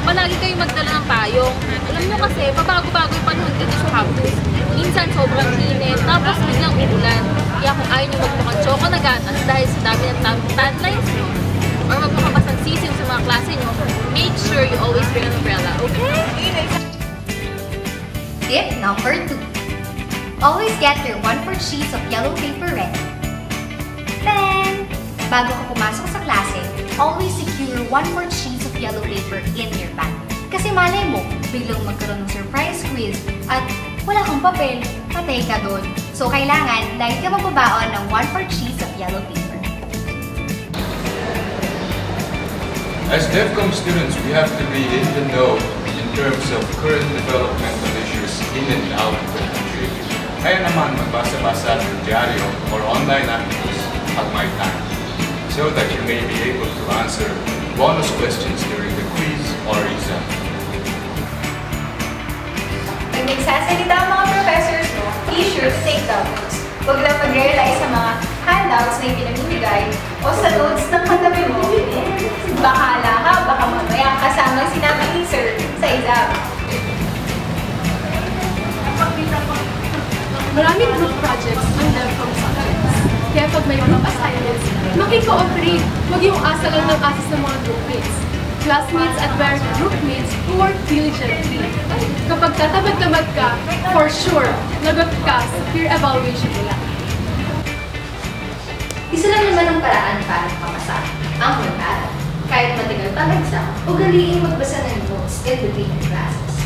palagi kayong magdala ng payong. Alam nyo kasi, pabago-bago yung panahon dito sa campus. Minsan sobrang init, tapos biglang umulan. Kaya kung ayaw nyo magmukhang choco na gatas dahil sa dami ng tan lines nyo, or magmukhabas ng sisiw sa mga klase nyo, make sure you always bring an umbrella, okay? Tip number 2. Always get your 1/4 sheets of yellow paper ready. Then, bago ka pumasok sa klase, always secure 1/4 sheets of yellow paper in your bag. Kasi malay mo, biglang magkaroon ng surprise quiz at wala kang papel, patay ka doon. So, kailangan lagi ka magbabaon ng 1/4 sheets of yellow paper. As DevCom students, we have to be in the know in terms of current developmental issues in and out of the country. Kaya naman magbasa-basa ng diaryo or online articles at my time so that you may be able to answer bonus questions during the quiz or exam. Pag nagsasalita ang mga professors mo, be sure to take down notes. Huwag lang mag-rely sa mga handouts na ipinamimigay o sa notes ng katabi mo. Bahala ka, baka mamaya kasama sinabi ni sir sa exam. Maraming group projects ang DevCom subjects. Kaya pag may group assignments, makikooperate. Huwag yung asa lang ng asas ng mga groupmates. Classmates at various groupmates who work diligently. Kapag tatamad-tamad ka, for sure, lagot ka sa peer evaluation nila. Isa lang naman ang paraan para makapasa, ang mag-aral. Kahit matigal pa exam, ugaliin magbasa ng notes in between classes.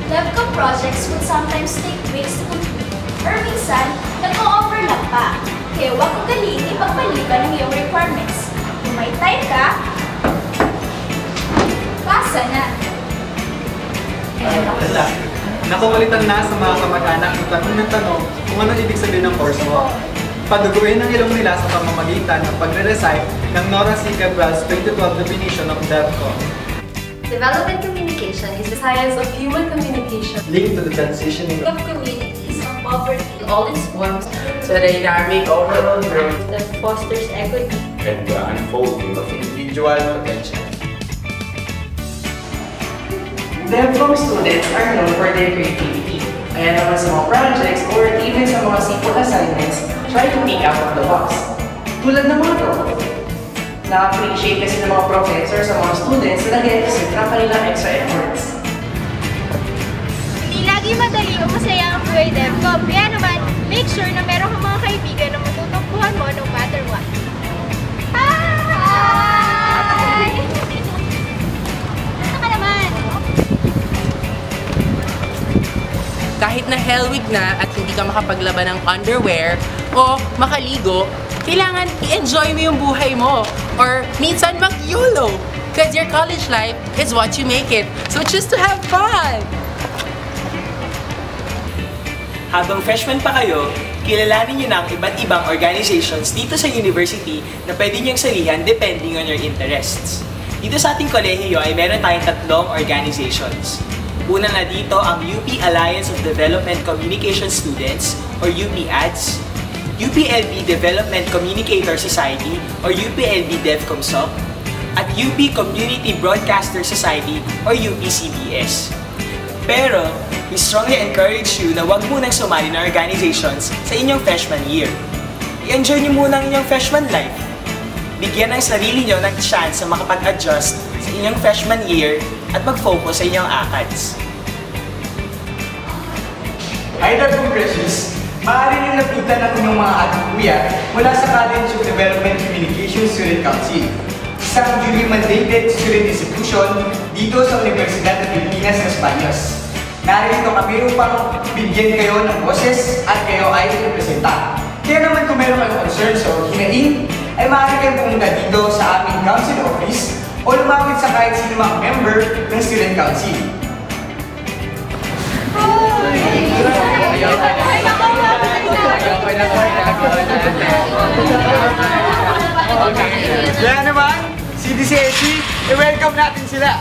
DevCom projects would sometimes take weeks to complete, or minsan, nag-o-overlap pa. Kaya huwag ugaliin ipagpaliban ng iyong requirements. Kung may time ka, pasa na! Nakukulitan na sa mga kamag-anak ng tanong ng tanong kung ano ibig sabihin ng course mo. Paduguin ang ilong nila sa pamamagitan ng pagre-recite ng Nora C. Gabriel's 2012 definition of DevCom. Development communication is the science of human communication Linked to the transitioning Of communities of poverty in all its forms, So the dynamic overall growth that fosters equity And the unfolding of individual potential. DevCom students are known for their creativity. Kaya naman sa mga projects or even sa mga simple assignments, try to think out of the box. Tulad ng mga to. Na-appreciate kasi ng mga professor sa mga students na nag-exert ng kanilang extra efforts. Hindi lagi madali o masaya ang buhay DevCom. Kaya naman, make sure na meron kang mga kaibigan na matutukbuhan mo no matter what. Hi! Ano ka naman? Kahit na hell week na at hindi ka makapaglaban ng underwear o makaligo, kailangan i-enjoy mo yung buhay mo. Or minsan mag-YOLO. Because your college life is what you make it. So choose to have fun! Habang freshman pa kayo, kilalanin nyo na ang iba't ibang organizations dito sa university na pwede nyong salihan depending on your interests. Dito sa ating kolehiyo ay meron tayong 3 organizations. Una na dito ang UP Alliance of Development Communication Students or UP-ADS, UPLB Development Communicator Society or UPLB DevComSoc, at UP Community Broadcaster Society or UPCBS. Pero, we strongly encourage you na wag munang sumali ng organizations sa inyong freshman year. I-enjoy niyo muna ang inyong freshman life. Bigyan ng sarili niyo ng chance na makapag-adjust sa inyong freshman year at mag-focus sa inyong ACADS. Hi there, Precious! Maaari niyong lapitan ang inyong mga ating kuya mula sa College of Development Communication Student Council, isang duly-mandated student institution dito sa Universidad ng Pilipinas ng Baños. Narito kami upang bigyan kayo ng boses at kayo ay representa. Kaya naman kung meron kayong concerns o hinaing, ay maaari kayong pumunta dito sa aming council office o lumapit sa kahit sino mga member ng student council. Kaya naman, si DCSC, i-welcome natin sila!